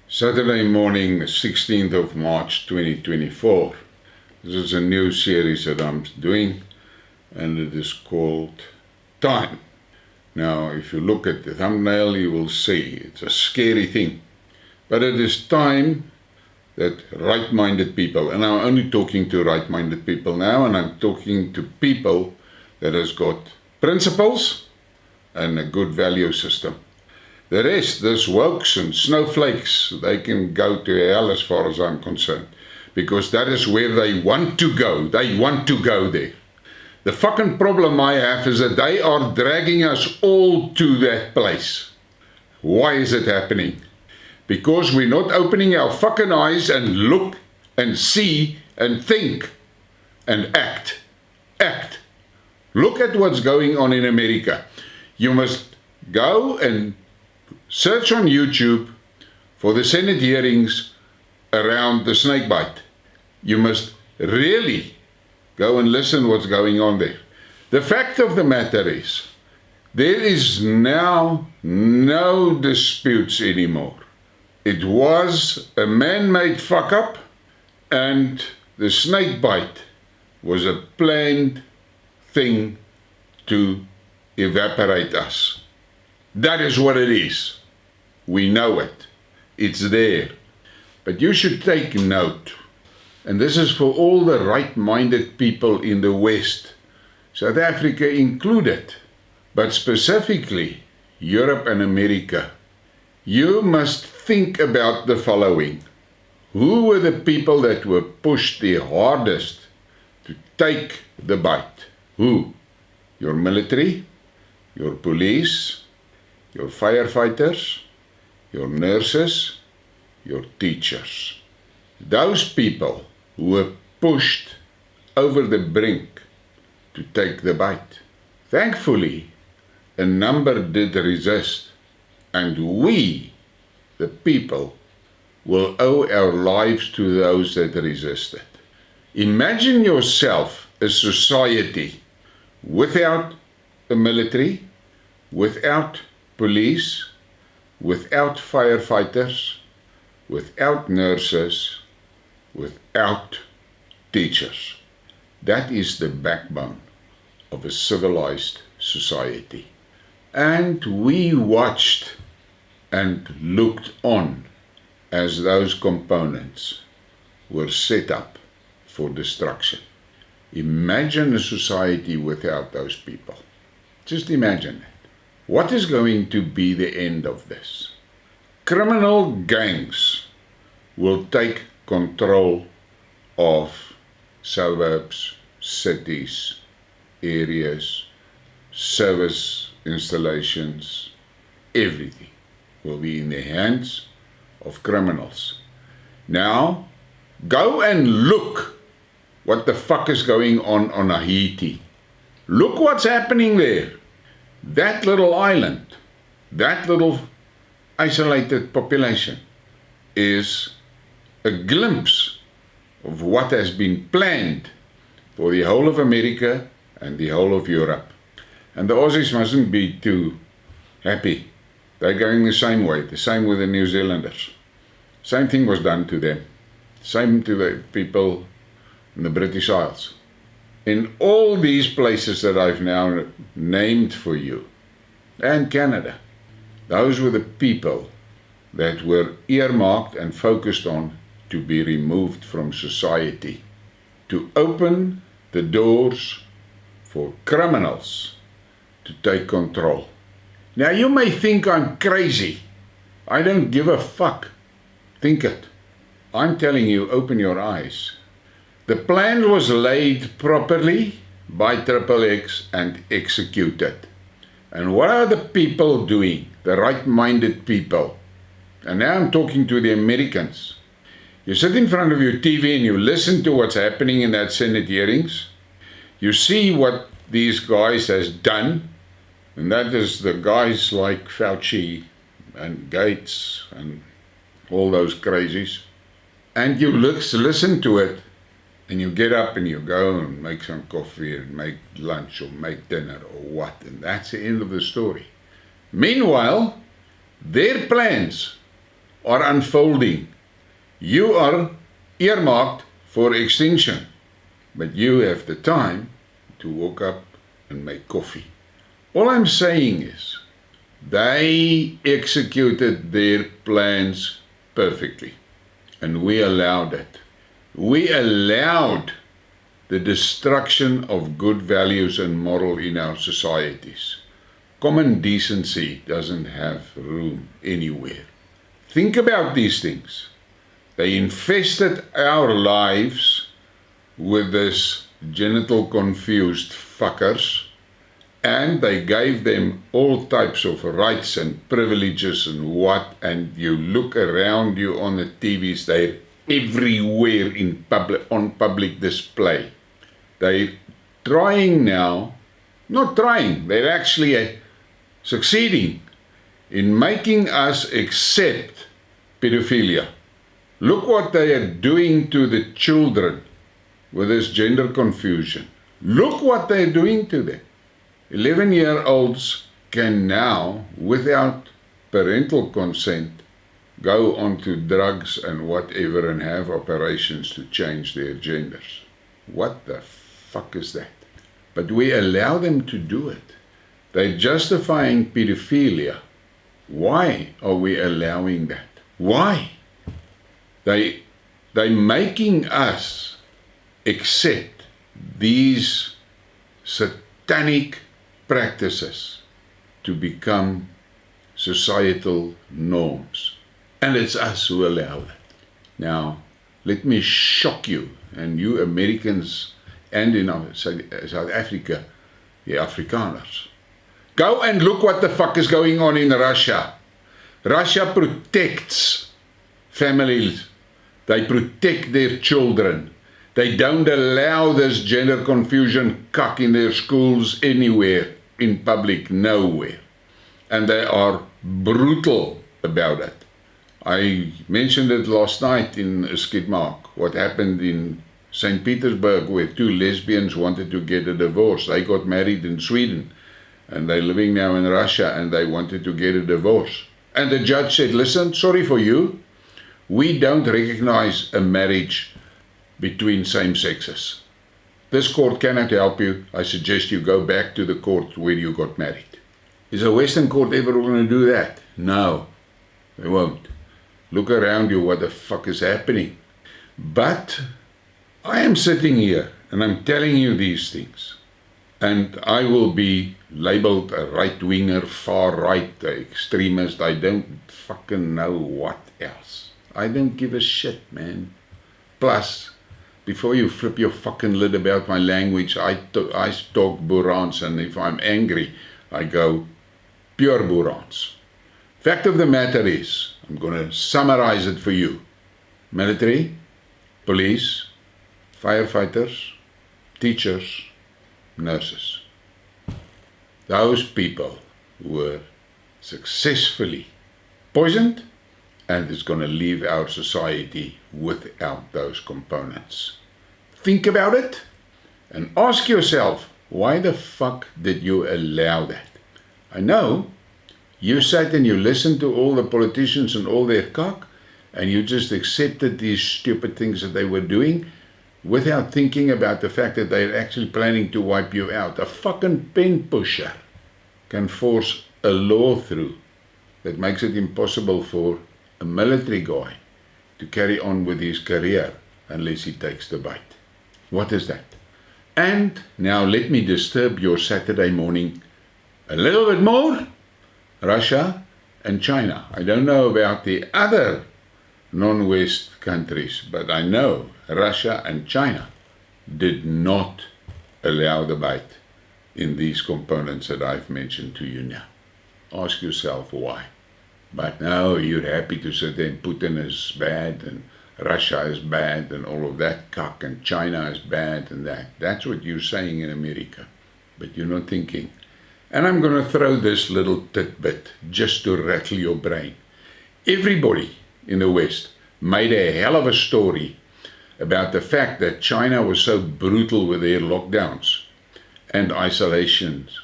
Saturday morning, 16th of March 2024. This is a new series that I'm doing, and it is called Time. Now, if you look at the thumbnail, you will see it's a scary thing. But it is time that right-minded people, and I'm only talking to right-minded people now, and I'm talking to people that has got principles and a good value system. The rest, those wokes and snowflakes, they can go to hell as far as I'm concerned. Because that is where they want to go. They want to go there. The fucking problem I have is that they are dragging us all to that place. Why is it happening? Because we're not opening our fucking eyes and look and see and think and act. Act. Look at what's going on in America. You must go and search on YouTube for the Senate hearings around the snakebite. You must really go and listen what's going on there. The fact of the matter is, there is now no disputes anymore. It was a man-made fuck-up, and the snakebite was a planned thing to evaporate us. That is what it is. We know it. It's there. But you should take note. And this is for all the right-minded people in the West, South Africa included, but specifically Europe and America. You must think about the following. Who were the people that were pushed the hardest to take the bite? Who? Your military, your police, your firefighters, your nurses, your teachers. Those people who were pushed over the brink to take the bite. Thankfully, a number did resist, and we, the people, will owe our lives to those that resisted. Imagine yourself a society without the military, without police, without firefighters, without nurses, without teachers. That is the backbone of a civilized society. And we watched and looked on as those components were set up for destruction. Imagine a society without those people. Just imagine it. What is going to be the end of this? Criminal gangs will take control of suburbs, cities, areas, service installations. Everything will be in the hands of criminals. Now, go and look what the fuck is going on Haiti. Look what's happening there. That little island, that little isolated population is a glimpse of what has been planned for the whole of America and the whole of Europe. And the Aussies mustn't be too happy. They're going the same way, the same with the New Zealanders. Same thing was done to them. Same to the people in the British Isles. In all these places that I've now named for you, and Canada, those were the people that were earmarked and focused on to be removed from society, to open the doors for criminals to take control. Now you may think I'm crazy. I don't give a fuck. Think it. I'm telling you, open your eyes. The plan was laid properly by XXX and executed. And what are the people doing? The right-minded people. And now I'm talking to the Americans. You sit in front of your TV and you listen to what's happening in that Senate hearings. You see what these guys has done. And that is the guys like Fauci and Gates and all those crazies. And you listen to it. And you get up and you go and make some coffee and make lunch or make dinner or what. And that's the end of the story. Meanwhile, their plans are unfolding. You are earmarked for extinction, but you have the time to walk up and make coffee. All I'm saying is, they executed their plans perfectly, and we allowed it. We allowed the destruction of good values and moral in our societies. Common decency doesn't have room anywhere. Think about these things. They infested our lives with this genital confused fuckers, and they gave them all types of rights and privileges and what, and you look around you on the TVs, they're everywhere in on public display. They're trying now, not trying, they're actually succeeding in making us accept pedophilia. Look what they are doing to the children with this gender confusion. Look what they're doing to them. 11-year-olds can now, without parental consent, go onto drugs and whatever and have operations to change their genders. What the fuck is that? But we allow them to do it. They're justifying pedophilia. Why are we allowing that? Why? They're making us accept these satanic practices to become societal norms. And it's us who allow that. Now, let me shock you, and you Americans and in South Africa, the Afrikaners. Go and look what the fuck is going on in Russia. Russia protects families. They protect their children. They don't allow this gender confusion cuck in their schools anywhere, in public, nowhere. And they are brutal about it. I mentioned it last night in Skidmark, what happened in St. Petersburg, where two lesbians wanted to get a divorce. They got married in Sweden, and they're living now in Russia, and they wanted to get a divorce. And the judge said, listen, sorry for you, we don't recognize a marriage between same sexes. This court cannot help you. I suggest you go back to the court where you got married. Is a Western court ever going to do that? No, they won't. Look around you, what the fuck is happening? But I am sitting here and I'm telling you these things, and I will be labeled a right-winger, far-right, extremist. I don't fucking know what else. I don't give a shit, man. Plus, before you flip your fucking lid about my language, I talk Boerans, and if I'm angry, I go pure Boerans. Fact of the matter is, I'm going to summarize it for you. Military, police, firefighters, teachers, nurses. Those people were successfully poisoned, and it's going to leave our society without those components. Think about it and ask yourself, why the fuck did you allow that? I know you sat and you listened to all the politicians and all their cock, and you just accepted these stupid things that they were doing without thinking about the fact that they're actually planning to wipe you out. A fucking pen pusher can force a law through that makes it impossible for a military guy to carry on with his career unless he takes the bite. What is that? And now let me disturb your Saturday morning a little bit more. Russia and China. I don't know about the other non-West countries, but I know Russia and China did not allow the bite in these components that I've mentioned to you now. Ask yourself why. But now you're happy to sit there and Putin is bad and Russia is bad and all of that cock and China is bad and that. That's what you're saying in America, but you're not thinking. And I'm going to throw this little tidbit just to rattle your brain. Everybody in the West made a hell of a story about the fact that China was so brutal with their lockdowns and isolations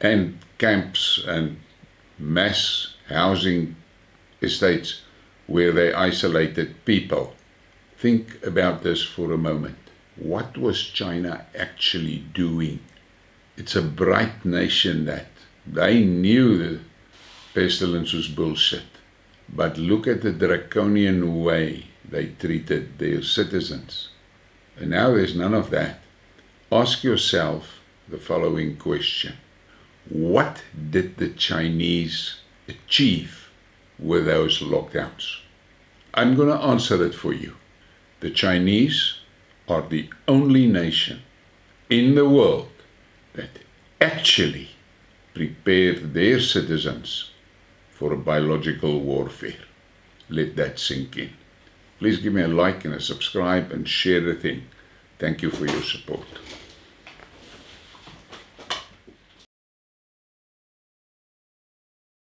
and camps and mass housing estates where they isolated people. Think about this for a moment. What was China actually doing? It's a bright nation that they knew the pestilence was bullshit. But look at the draconian way they treated their citizens. And now there's none of that. Ask yourself the following question. What did the Chinese achieve with those lockdowns? I'm going to answer it for you. The Chinese are the only nation in the world that actually prepared their citizens for biological warfare. Let that sink in. Please give me a like and a subscribe and share the thing. Thank you for your support.